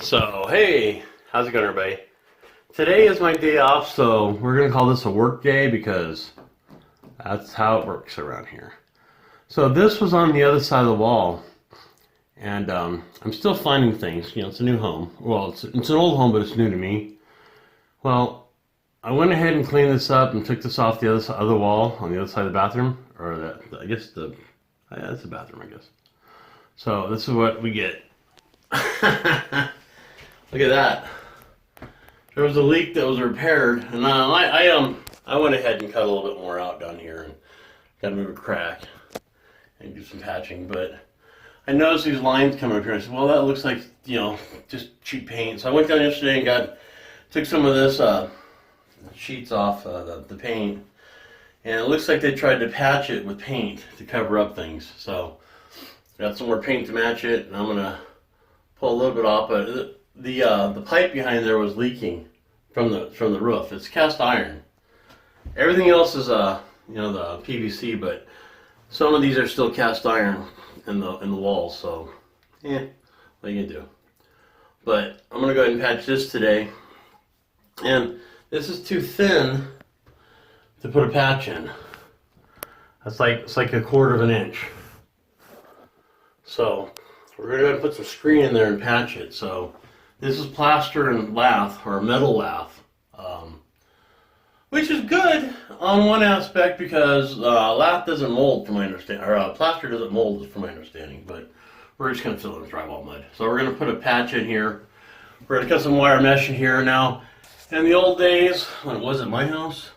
So, hey, how's it going, everybody? Today is my day off, so we're going to call this a work day because that's how it works around here. So this was on the other side of the wall, and I'm still finding things. You know, it's a new home. Well, it's an old home, but it's new to me. Well, I went ahead and cleaned this up and took this off the other wall on the other side of the bathroom, or I guess that's the bathroom, I guess. So this is what we get. Look at that. There was a leak that was repaired, and I went ahead and cut a little bit more out down here and got to move a crack and do some patching. But I noticed these lines coming up here. I said, well, that looks like, you know, just cheap paint. So I went down yesterday and took some of this sheets off the paint, and it looks like they tried to patch it with paint to cover up things. So got some more paint to match it, and I'm gonna pull a little bit off, but the pipe behind there was leaking from the roof. It's cast iron. Everything else is you know, the PVC, but some of these are still cast iron in the walls. So yeah, what are you gonna do? But I'm gonna go ahead and patch this today, and this is too thin to put a patch in. It's like a quarter of an inch. So we're going to go ahead and put some screen in there and patch it. So this is plaster and lath, or metal lath, which is good on one aspect because lath doesn't mold, from my understanding, or plaster doesn't mold, from my understanding. But we're just going to fill it with drywall mud. So we're going to put a patch in here. We're going to cut some wire mesh in here. Now, in the old days, when it was at my house,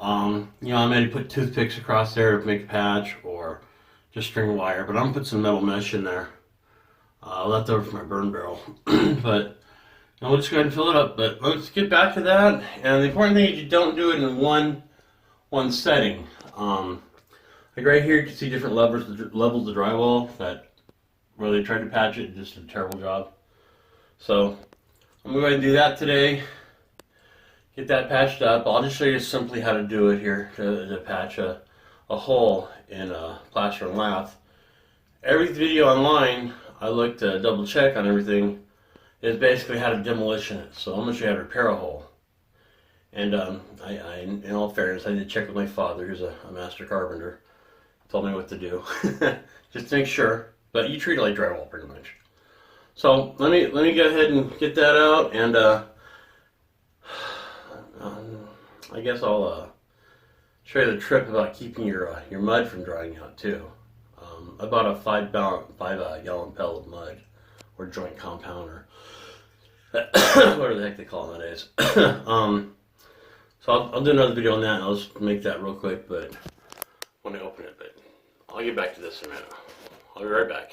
you know, I might put toothpicks across there to make a patch, or just string wire. But I'm going to put some metal mesh in there. Left over from my burn barrel. But we'll just go ahead and fill it up. But let's get back to that. And the important thing is you don't do it in one setting. Like right here, you can see different levels of drywall that where they tried to patch it, just did a terrible job. So I'm going to go ahead and do that today. Get that patched up. I'll just show you simply how to do it here to patch a hole in plaster and lath. Every video online, I look to double check on everything, is basically how to demolition it. So I'm going to show you how to repair a hole. And in all fairness, I did check with my father, who's a master carpenter. Told me what to do, just to make sure. But you treat it like drywall, pretty much. So let me go ahead and get that out, and I guess I'll show you the trick about keeping your mud from drying out too. I bought a 5 gallon pail of mud, or joint compound, or whatever the heck they call it nowadays. So I'll do another video on that, and I'll just make that real quick, but when I open it. But I'll get back to this in a minute. I'll be right back.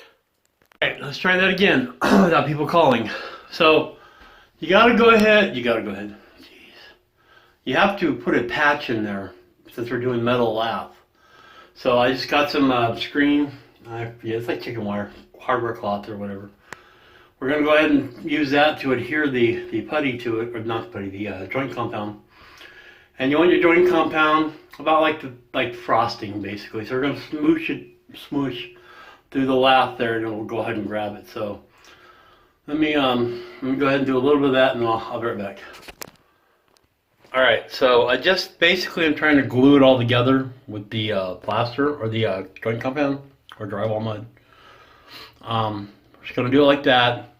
Alright, let's try that again without people calling. So you gotta go ahead. Jeez. You have to put a patch in there since we're doing metal lath. So I just got some screen. Yeah, it's like chicken wire, hardware cloth or whatever. We're going to go ahead and use that to adhere the putty to it, or not putty, the joint compound. And you want your joint compound about like frosting, basically. So we're going to smoosh through the lath there, and it'll go ahead and grab it. So let me go ahead and do a little bit of that, and I'll be right back. Alright, so I just basically am trying to glue it all together with the plaster, or the joint compound, or drywall mud. We're just going to do it like that.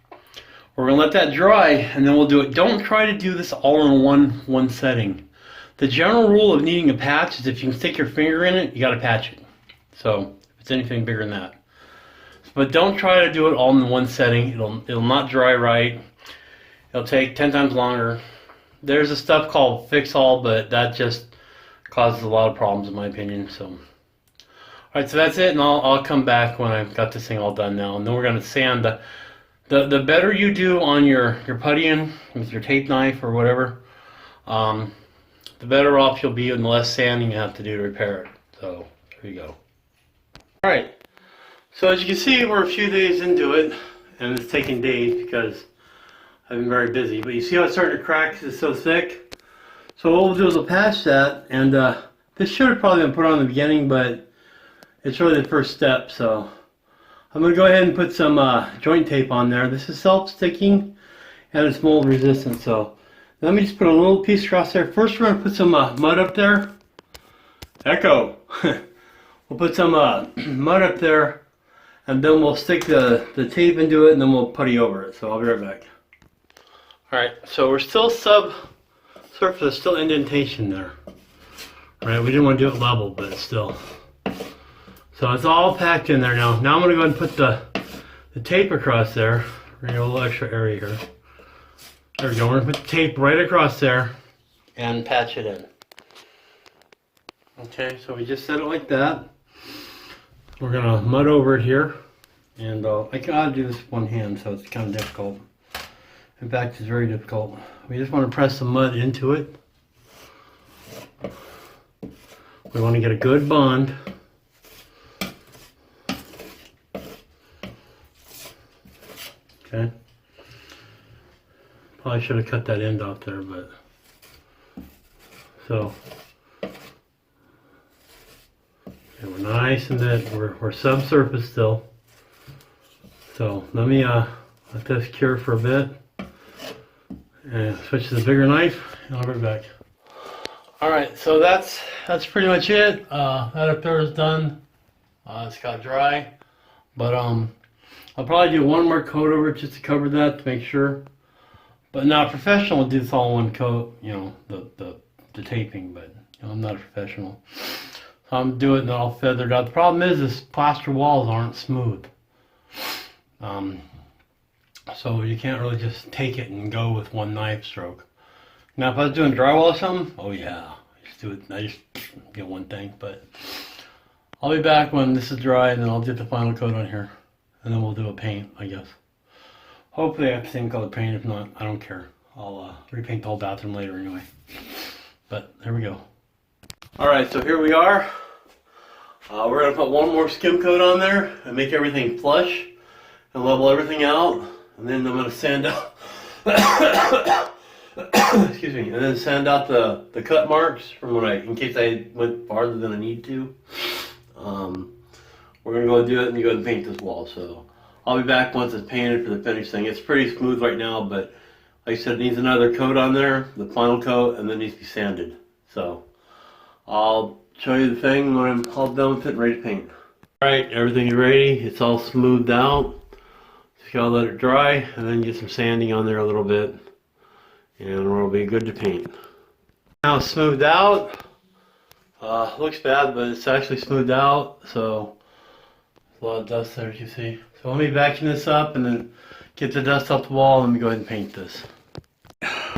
We're going to let that dry, and then we'll do it. Don't try to do this all in one setting. The general rule of needing a patch is if you can stick your finger in it, you got to patch it. So if it's anything bigger than that. But don't try to do it all in one setting. It'll not dry right. It'll take 10 times longer. There's a stuff called fix-all, but that just causes a lot of problems in my opinion. So, alright, so that's it, and I'll come back when I've got this thing all done now. And then we're going to sand. The better you do on your puttying with your tape knife or whatever, the better off you'll be, and the less sanding you have to do to repair it. So, there you go. Alright, so as you can see, we're a few days into it, and it's taking days because I've been very busy. But you see how it's starting to crack because it's so thick? So what we'll do is we'll patch that, and this should have probably been put on in the beginning, but it's really the first step. So I'm going to go ahead and put some joint tape on there. This is self-sticking. and it's mold resistant. So let me just put a little piece across there. First we're going to put some mud up there. Echo. We'll put some mud up there, and then we'll stick the tape into it, and then we'll putty over it. So I'll be right back. Alright, so we're still surface, there's still indentation there. Right, we didn't want to do it level, but still. So it's all packed in there now. Now I'm going to go ahead and put the tape across there. We're going to get a little extra area here. There we go. We're going to put the tape right across there and patch it in. Okay, so we just set it like that. We're going to mud over it here. And I gotta do this with one hand, so it's kind of difficult. In fact, it's very difficult. We just want to press the mud into it. We want to get a good bond. Okay. Probably should have cut that end off there, but so okay, we're nice and that we're subsurface still. So let me let this cure for a bit and switch to the bigger knife, and I'll be right back. All right, so that's pretty much it. That up there is done. It's got dry, but I'll probably do one more coat over it just to cover that to make sure. But now a professional will do this all in one coat, you know, the taping, but you know, I'm not a professional. So I'm doing it and all feathered out. The problem is plaster walls aren't smooth. So you can't really just take it and go with one knife stroke. Now if I was doing drywall or something, oh yeah, I just get one thing, but I'll be back when this is dry and then I'll get the final coat on here. And then we'll do a paint, I guess. Hopefully I have the same color paint. If not, I don't care. I'll repaint the whole bathroom later anyway. But there we go. Alright, so here we are. We're going to put one more skim coat on there and make everything flush and level everything out. And then I'm going to sand out excuse me, and then sand out the cut marks from when in case I went farther than I need to. We're going to go do it and go ahead and paint this wall. So I'll be back once it's painted for the finished thing. It's pretty smooth right now, but like I said, it needs another coat on there, the final coat, and then it needs to be sanded. So I'll show you the thing when I'm all done with it and ready to paint. Alright, everything's ready. It's all smoothed out. Just gotta let it dry and then get some sanding on there a little bit. And it'll be good to paint. Now it's smoothed out. Looks bad, but it's actually smoothed out. So there's a lot of dust there, as you see. So let me vacuum this up and then get the dust off the wall. Let me go ahead and paint this.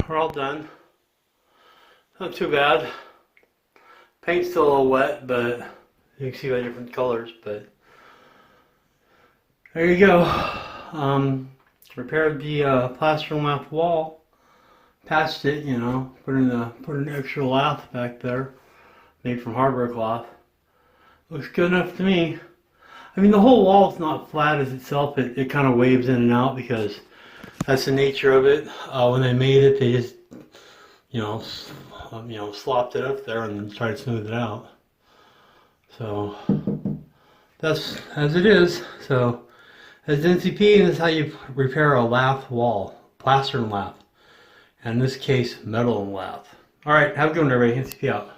We're all done. Not too bad. Paint's still a little wet, but you can see by different colors. But there you go. Repaired the plaster and lath wall. Patched it, you know. Put an extra lath back there, made from hardware cloth. Looks good enough to me. I mean, the whole wall is not flat as itself. It kind of waves in and out because that's the nature of it. When they made it, they just, slopped it up there and then tried to smooth it out. So that's as it is. So as NCP, this is how you repair a lath wall, plaster and lath. And in this case, metal and lath. All right, have a good one, everybody. NCP out.